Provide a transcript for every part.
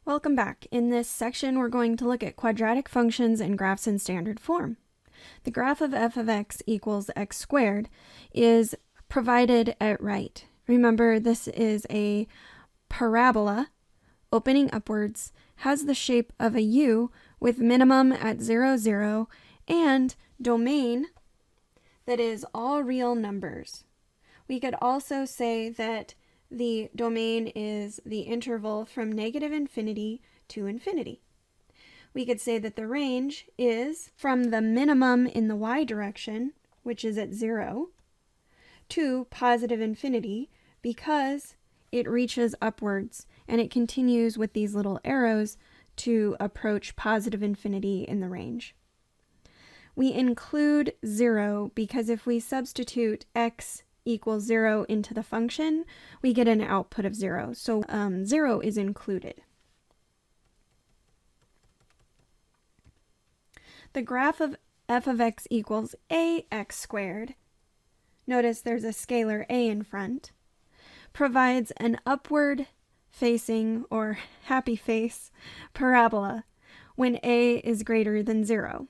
Welcome back. In this section, we're going to look at quadratic functions and graphs in standard form. The graph of f of x equals x squared is provided at right. Remember, this is a parabola opening upwards, has the shape of a U with minimum at 0, 0, and domain that is all real numbers. We could also say that the domain is the interval from negative infinity to infinity. We could say that the range is from the minimum in the y direction, which is at 0, to positive infinity because it reaches upwards and it continues with these little arrows to approach positive infinity in the range. We include 0 because if we substitute x equals 0 into the function, we get an output of 0. So 0 is included. The graph of f of x equals ax squared, notice there's a scalar a in front, provides an upward facing or happy face parabola when a is greater than 0.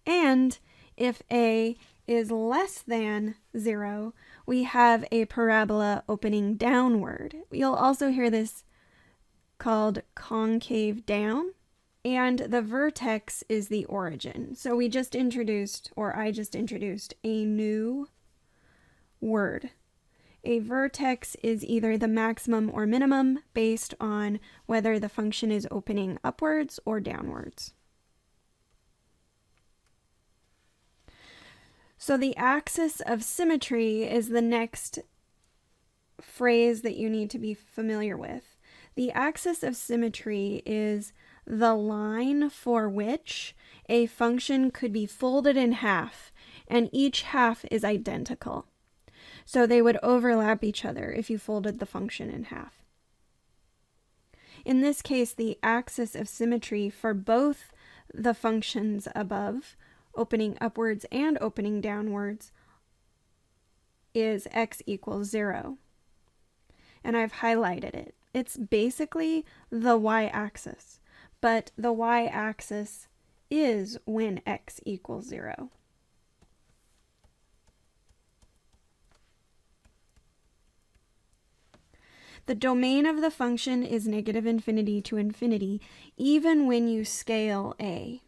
And if a is less than 0, we have a parabola opening downward. You'll also hear this called concave down, and the vertex is the origin. So we just introduced, or I just introduced, a new word. A vertex is either the maximum or minimum based on whether the function is opening upwards or downwards. So the axis of symmetry is the next phrase that you need to be familiar with. The axis of symmetry is the line for which a function could be folded in half, and each half is identical. So they would overlap each other if you folded the function in half. In this case, the axis of symmetry for both the functions above, opening upwards and opening downwards, is x equals 0. And I've highlighted it. It's basically the y-axis, but the y-axis is when x equals 0. The domain of the function is negative infinity to infinity, even when you scale a.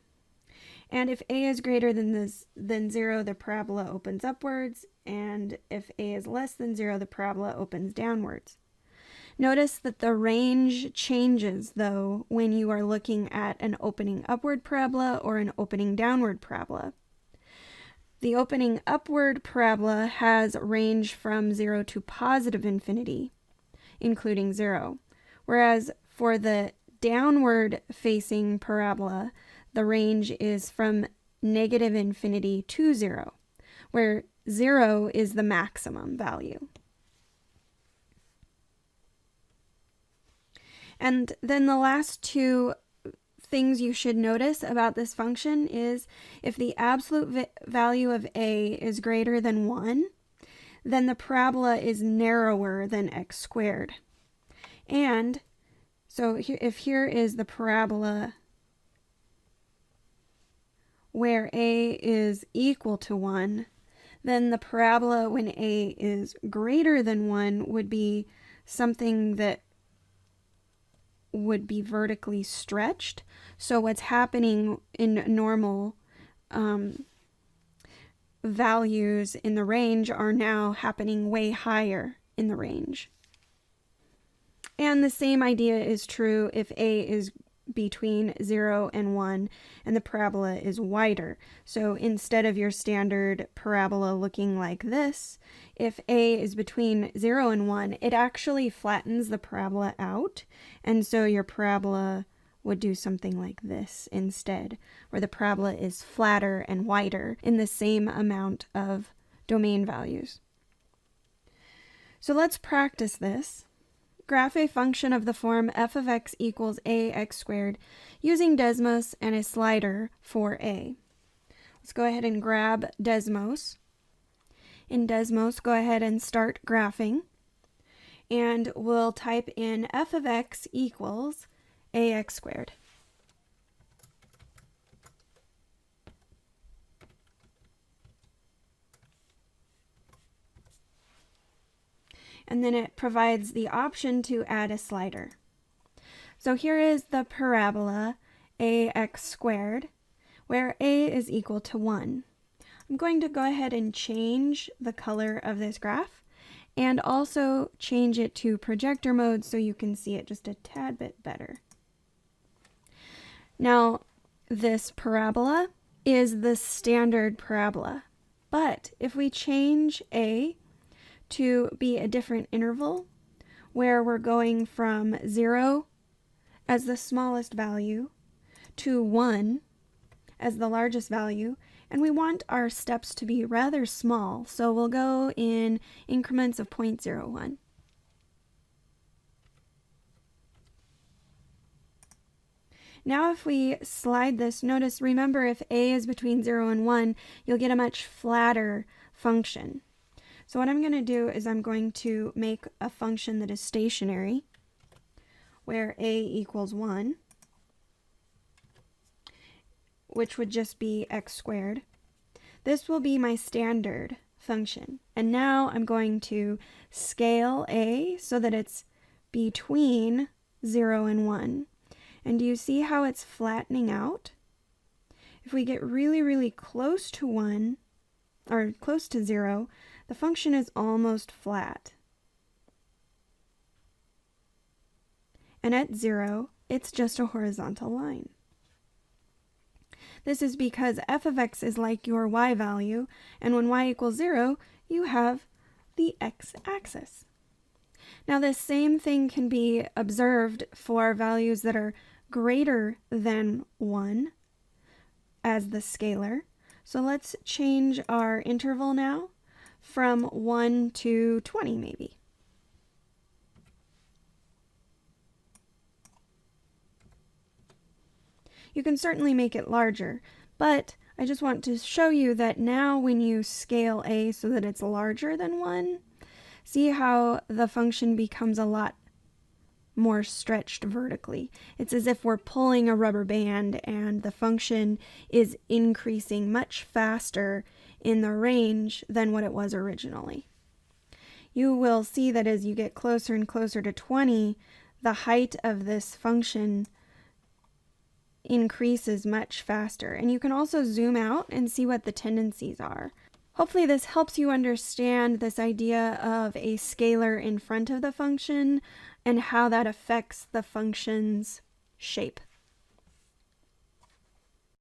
And if a is greater than 0, the parabola opens upwards, and if a is less than 0, the parabola opens downwards. Notice that the range changes, though, when you are looking at an opening upward parabola or an opening downward parabola. The opening upward parabola has range from 0 to positive infinity, including 0, whereas for the downward facing parabola, the range is from negative infinity to 0, where 0 is the maximum value. And then the last two things you should notice about this function is if the absolute value of a is greater than 1, then the parabola is narrower than x squared. And so if here is the parabola where a is equal to 1, then the parabola when a is greater than 1 would be something that would be vertically stretched. So what's happening in normal values in the range are now happening way higher in the range. And the same idea is true if a is between 0 and 1 and the parabola is wider. So instead of your standard parabola looking like this, if a is between 0 and 1, it actually flattens the parabola out, and so your parabola would do something like this instead, where the parabola is flatter and wider in the same amount of domain values. So let's practice this. Graph a function of the form f of x equals ax squared using Desmos and a slider for a. Let's go ahead and grab Desmos. In Desmos, go ahead and start graphing. And we'll type in f of x equals ax squared. And then it provides the option to add a slider. So here is the parabola ax squared, where a is equal to 1. I'm going to go ahead and change the color of this graph and also change it to projector mode so you can see it just a tad bit better. Now, this parabola is the standard parabola, but if we change a to be a different interval where we're going from 0 as the smallest value to 1 as the largest value, and we want our steps to be rather small, so we'll go in increments of 0.01. Now if we slide this, notice, remember, if a is between 0 and 1, you'll get a much flatter function. So what I'm going to do is I'm going to make a function that is stationary, where a equals 1, which would just be x squared. This will be my standard function. And now I'm going to scale a so that it's between 0 and 1. And do you see how it's flattening out? If we get really, really close to 1, or close to 0, the function is almost flat. And at 0, it's just a horizontal line. This is because f of x is like your y value, and when y equals 0, you have the x-axis. Now this same thing can be observed for values that are greater than 1 as the scalar. So let's change our interval now from 1 to 20 maybe. You can certainly make it larger, but I just want to show you that now when you scale a so that it's larger than 1, see how the function becomes a lot more stretched vertically. It's as if we're pulling a rubber band and the function is increasing much faster in the range than what it was originally. You will see that as you get closer and closer to 20, the height of this function increases much faster. And you can also zoom out and see what the tendencies are. Hopefully this helps you understand this idea of a scalar in front of the function and how that affects the function's shape.